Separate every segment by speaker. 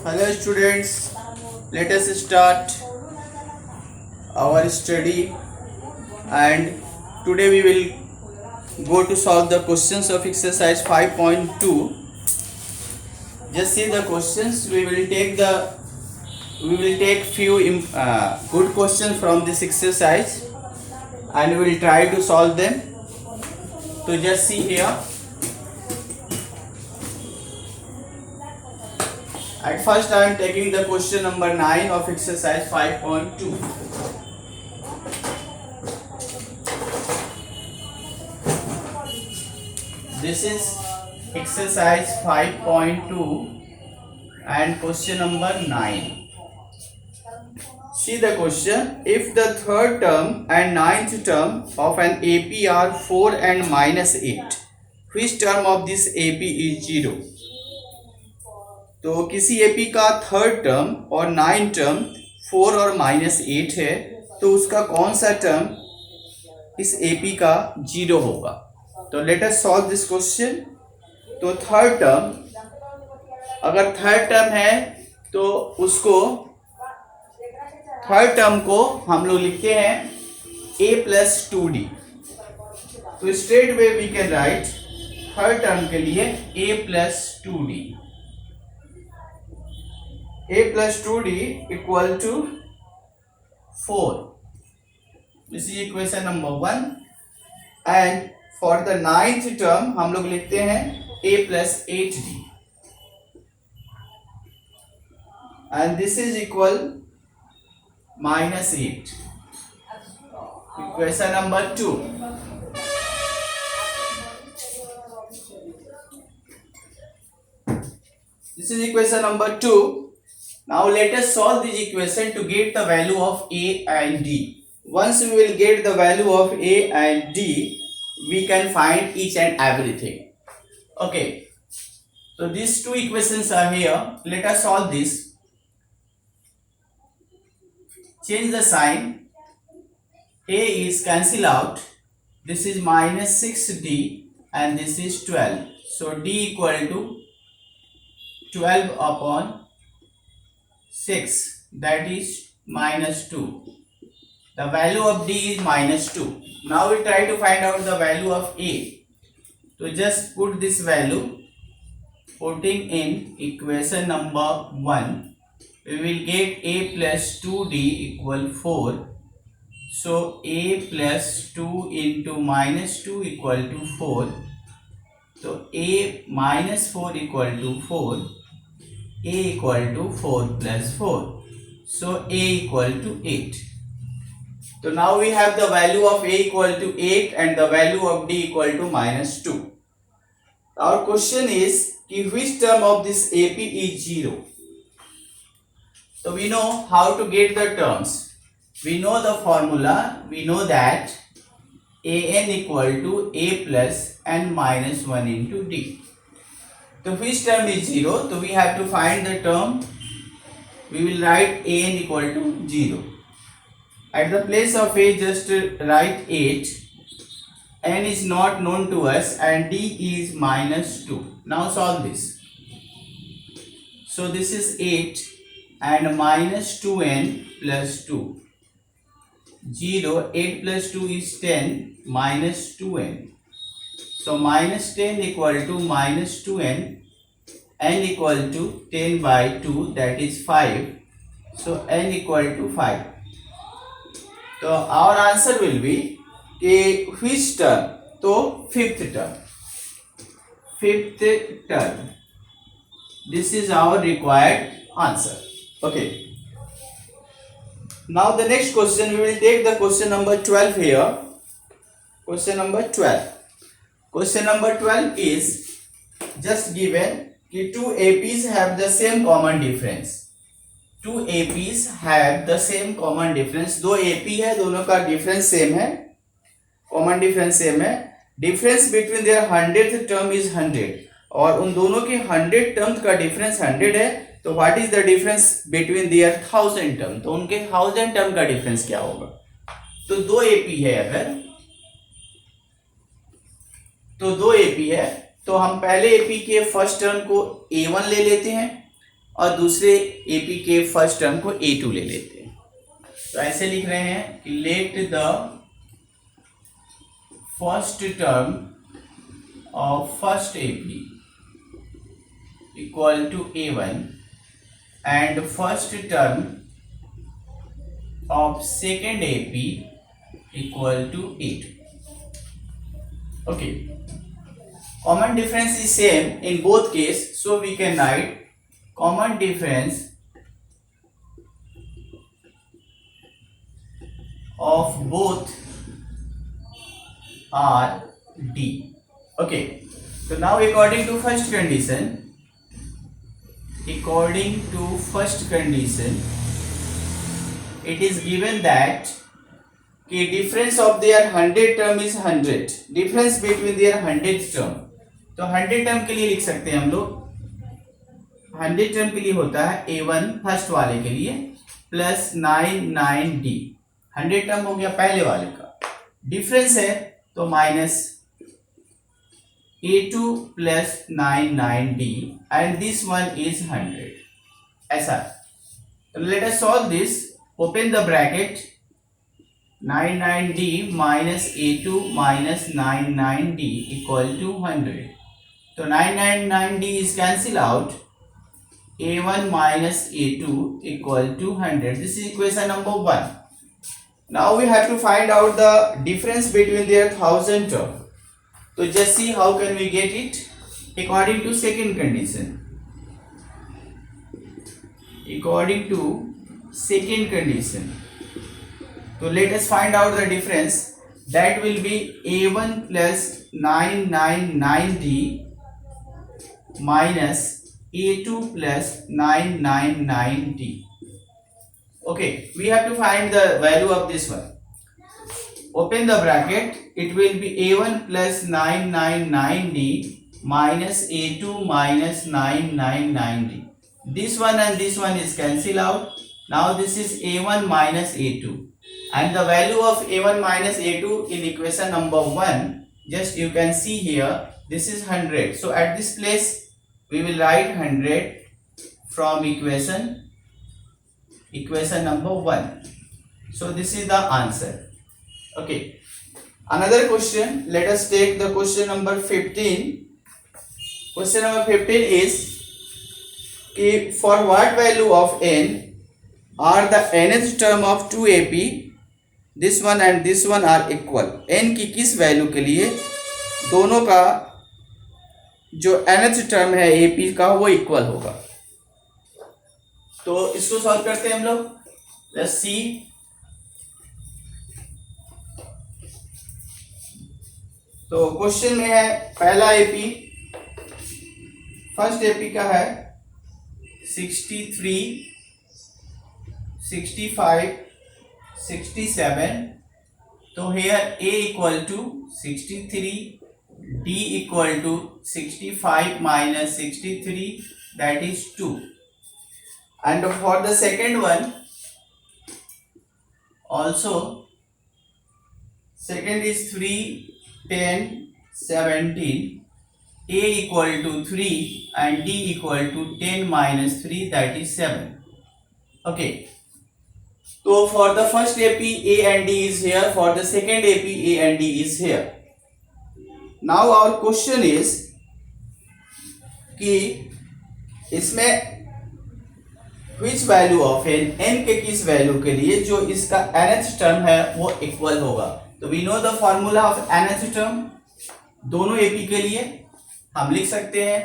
Speaker 1: Hello students, let us start our study, and today we will go to solve the questions of exercise 5.2. Just see the questions. We will take few good questions from this exercise and we will try to solve them. So just see here. At first I am taking the question number 9 of exercise 5.2. This is exercise 5.2 and question number 9. See the question. If the third term and ninth term of an AP are 4 and -8, which term of this AP is 0? तो किसी AP का third term और nine term 4 और -8 है, तो उसका कौन सा टर्म इस एपी का 0 होगा? तो let us solve this question. तो थर्ड टर्म, अगर थर्ड टर्म है तो उसको थर्ड टर्म को हम लोग लिखते हैं a + 2d. तो straight way we can write third term के लिए a + 2d. a + 2d equal to 4. This is equation number 1. And for the ninth term हम लोग लिखते हैं a + 8d. And this is equal -8. Equation number 2. This is equation number 2. Now let us solve this equation to get the value of a and d. Once we will get the value of a and d, we can find each and everything. Okay. So these two equations are here. Let us solve this. Change the sign. A is cancel out. This is -6d and this is 12. So d equal to 12 upon 6, that is -2. The value of d is -2. Now we try to find out the value of a. So just put this value, putting in equation number 1, we will get a + 2d equal 4. So a + 2 into -2 equal to 4. So a - 4 equal to 4. A equal to 4 + 4. So a equal to 8. So now we have the value of a equal to 8 and the value of d equal to -2. Our question is which term of this AP is 0? So we know how to get the terms. We know the formula. We know that an equal to a plus n minus 1 into d. So which term is 0? So we have to find the term. We will write an equal to 0. At the place of a, just write 8. N is not known to us and d is -2. Now solve this. So this is 8 and -2n plus 2. 0, 8 plus 2 is 10 minus 2n. So -10 equal to -2n, n equal to 10 by 2, that is 5. So n equal to 5. So our answer will be which term? So fifth term. Fifth term. This is our required answer. Okay. Now the next question, we will take the question number 12 here. Question number 12. Question number 12 is just given कि two APs have the same common difference. Two APs have the same common difference. दो AP है, दोनों का difference same है, common difference same है. Difference between their 100th term is 100 और उन दोनों के 100 term का difference 100 है. तो what is the difference between their 1000 term? तो उनके 1000 टर्म का डिफरेंस क्या होगा? तो दो एपी है, अगर तो दो एपी है तो हम पहले एपी के फर्स्ट टर्म को a1 ले लेते हैं और दूसरे AP के फर्स्ट टर्म को A2 ले लेते हैं। तो ऐसे लिख रहे हैं कि let the first term of first AP equal to A1 and first term of second AP equal to A2. Okay, common difference is same in both case, so we can write common difference of both are D. Okay, so now according to first condition, it is given that कि difference of their 100 term is 100, difference between their 100 term. तो 100 term के लिए लिख सकते हैं हम लोग, 100 term के लिए होता है A1 फर्स्ट वाले के लिए प्लस 99D, 100 टर्म हो गया पहले वाले का, डिफरेंस है तो minus A2 plus 99D and this one is 100, ऐसा। तो let us solve this, open the bracket, 99D minus A2 minus 99D equal to 100. So 999D is cancelled out. A1 minus A2 equal to 100. This is equation number 1. Now we have to find out the difference between their 1000 term. So just see how can we get it according to second condition. According to second condition. So let us find out the difference. That will be A1 plus 999D minus A2 plus 999D. Okay, we have to find the value of this one. Open the bracket. It will be A1 plus 999D minus A2 minus 999D. This one and this one is cancelled out. Now this is A1 minus A2. And the value of A1 minus A2 in equation number 1, just you can see here, this is 100. So at this place we will write 100 from equation number 1. So this is the answer. Okay, another question, let us take the question number 15. Question number 15 is for what value of n are the nth term of 2AP, this one and this one are equal, n की किस value के लिए दोनों का जो nth term है AP का वो इक्वल होगा। तो इसको सॉल्व करते हैं हम लोग, लेट्स सी। तो क्वेश्चन में है पहला AP, फर्स्ट AP का है 63, 65, 67. तो here A equal to 63, D equal to 65 minus 63, that is 2. And for the second one also, second is 3, 10, 17, A equal to 3 and D equal to 10 minus 3, that is 7. Okay. So for the first AP A and D is here, for the second AP A and D is here. Now our question is कि इसमें which value of n के किस value के लिए जो इसका nth term है वो इक्वल होगा। तो we know the formula of nth term, दोनों AP के लिए हम लिख सकते हैं।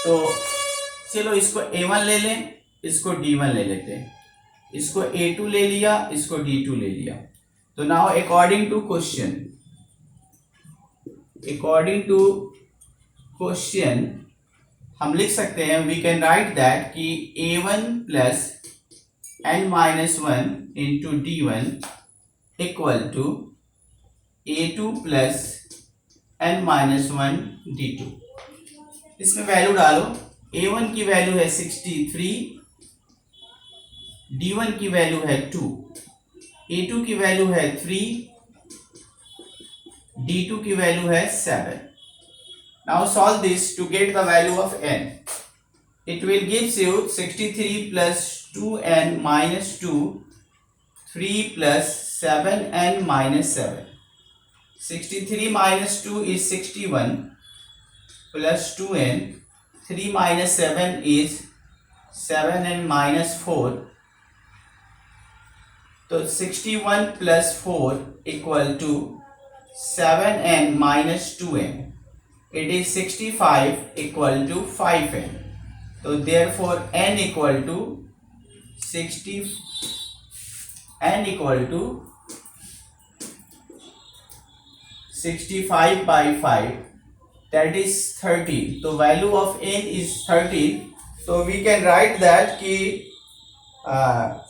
Speaker 1: तो चलो इसको A1 ले लें, इसको D1 ले लेते हैं, इसको A2 ले लिया, इसको D2 ले लिया। तो नाउ अकॉर्डिंग टू क्वेश्चन हम लिख सकते हैं, वी कैन राइट दैट कि A1 plus n-1 into D1 equal to A2 plus n-1 D2। इसमें वैल्यू डालो, A1 की वैल्यू है 63, D1 की वैल्यू है 2, A2 की वैल्यू है 3, D2 की वैल्यू है 7। Now solve this to get the value of n। it will gives you 63 plus 2n minus 2, 3 plus 7n minus 7. 63 minus 2 is 61 plus 2n, 3 minus 7 is 7n minus 4. So 61 plus 4 equal to 7n minus 2n. It is 65 equal to 5n. So therefore n equal to 65 by 5, that is 13. So value of n is 13. So we can write that ki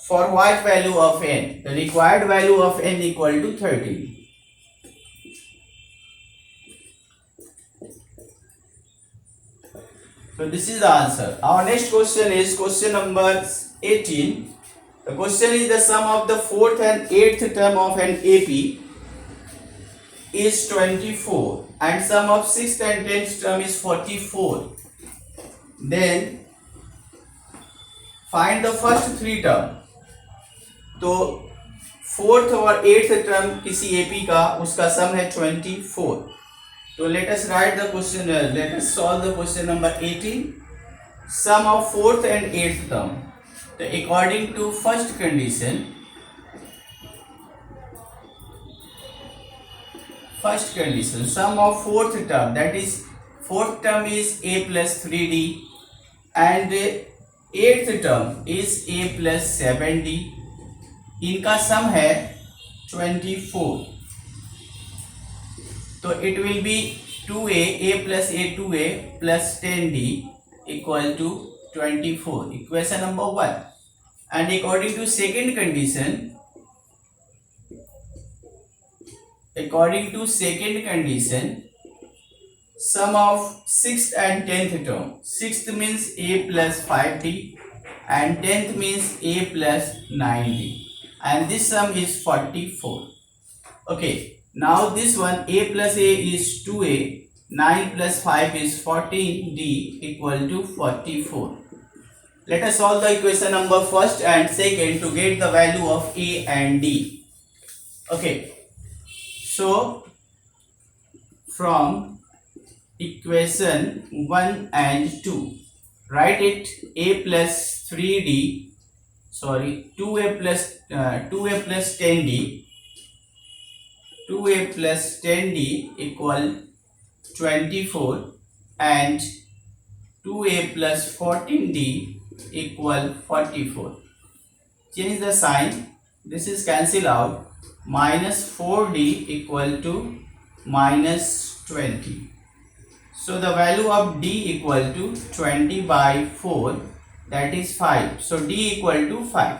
Speaker 1: for what value of n? The required value of n equal to 13. So this is the answer. Our next question is question number 18. The question is the sum of the 4th and 8th term of an AP is 24 and sum of 6th and 10th term is 44. Then find the first 3 term. तो 4th और 8th term किसी AP का उसका sum है 24. So let us write the question. Let us solve the question number 18. Sum of 4th and 8th term. So according to first condition, sum of 4th term, that is 4th term is a plus 3d and 8th term is a plus 7d. इनका सम है 24. तो it will be 2a plus a 2a plus 10d equal to 24. Equation number 1. And according to second condition, sum of 6th and 10th term. 6th means a plus 5d and 10th means a plus 9d. And this sum is 44. Okay. Now this one, a plus a is 2a, 9 plus 5 is 14d equal to 44. Let us solve the equation number first and second to get the value of a and d. Okay. So from equation 1 and 2, write it a plus 3d, sorry, 2a plus 10d. 2a plus 10d equal 24 and 2a plus 14d equal 44. Change the sign. This is cancel out. Minus 4d equal to minus 20. So the value of d equal to 20 by 4, that is 5. So d equal to 5.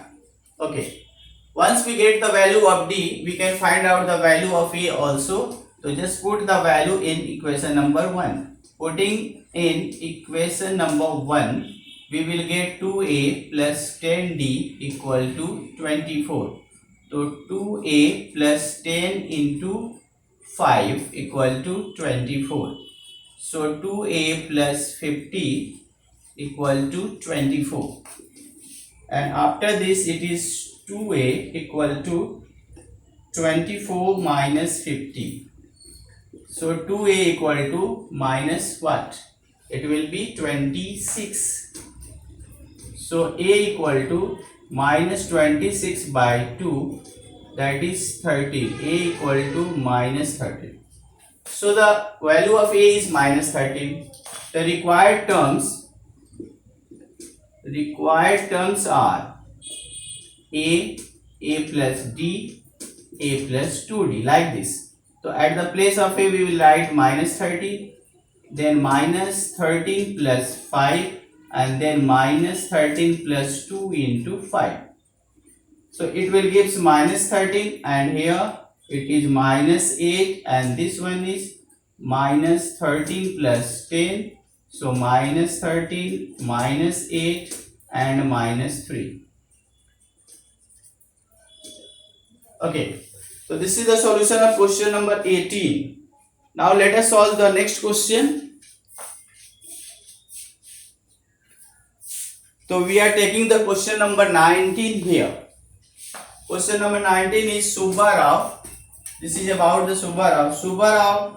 Speaker 1: Okay. Once we get the value of d, we can find out the value of a also. So just put the value in equation number 1. Putting in equation number 1, we will get 2a plus 10d equal to 24. So 2a plus 10 into 5 equal to 24. So 2a plus 50 equal to 24. And after this it is 2a equal to 24 minus 50. So 2a equal to minus what? It will be 26. So a equal to minus 26 by 2, that is 13. A equal to minus 13. So the value of a is minus 13. The required terms are a plus d, a plus 2d, like this. So at the place of a we will write minus 13, then minus 13 plus 5, and then minus 13 plus 2 into 5. So it will give minus 13, and here it is minus 8, and this one is minus 13 plus 10. So minus 13, minus 8 and minus 3. Okay, so this is the solution of question number 18. Now let us solve the next question. So we are taking the question number 19 here. Question number 19 is Subbarao. This is about the Subbarao. Subbarao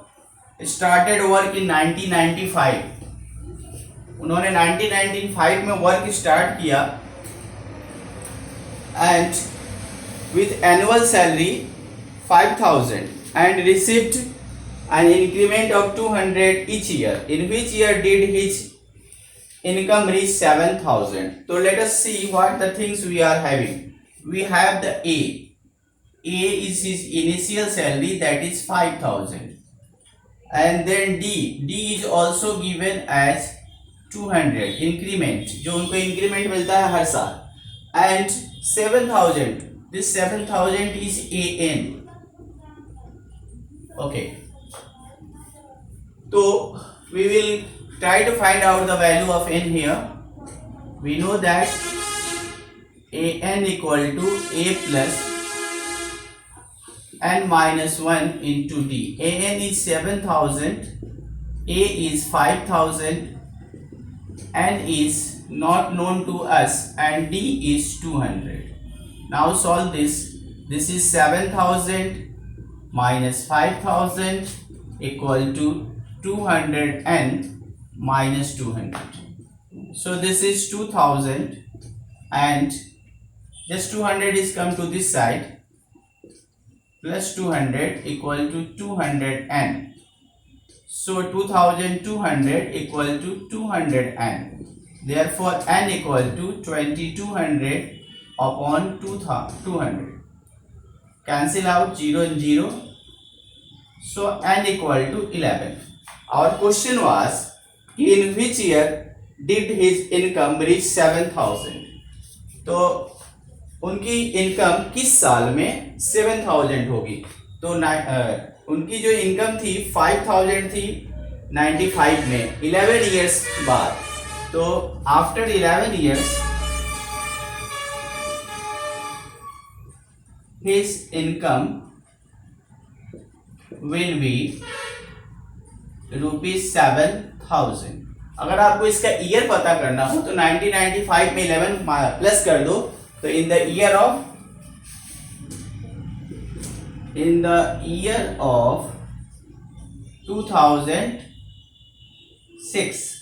Speaker 1: started work in 1995. उन्होंने 1995 में work start किया and with annual salary 5,000 and received an increment of 200 each year. In which year did his income reach 7,000? So let us see what the things we are having. We have the A. A is his initial salary, that is 5,000. And then D. D is also given as 200 increment, जो उनको increment मिलता है हर साल. And 7,000. This 7,000 is AN. Okay. So we will try to find out the value of n here. We know that an equal to a plus n minus 1 into d. An is 7,000, a is 5,000, n is not known to us, and d is 200. Now solve this. This is 7,000 minus 5,000 equal to 200n minus 200. So this is 2,000 and just 200 is come to this side, plus 200 equal to 200n. So 2,200 equal to 200n. Therefore n equal to 2,200 upon 200. Cancel out 0 and 0. So n equal to 11. Our question was, in which year did his income reach 7,000? तो उनकी income किस साल में 7,000 होगी? तो उनकी जो income थी 5,000 थी 95 में, 11 इयर्स बाद. तो after 11 years his income will be ₹7,000. अगर आपको इसका ईयर पता करना हो तो 1995 में 11 प्लस कर दो, तो in the year of 2006,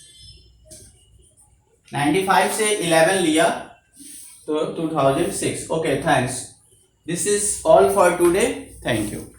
Speaker 1: 95 से 11 लिया तो 2006. Okay, thanks. This is all for today. Thank you.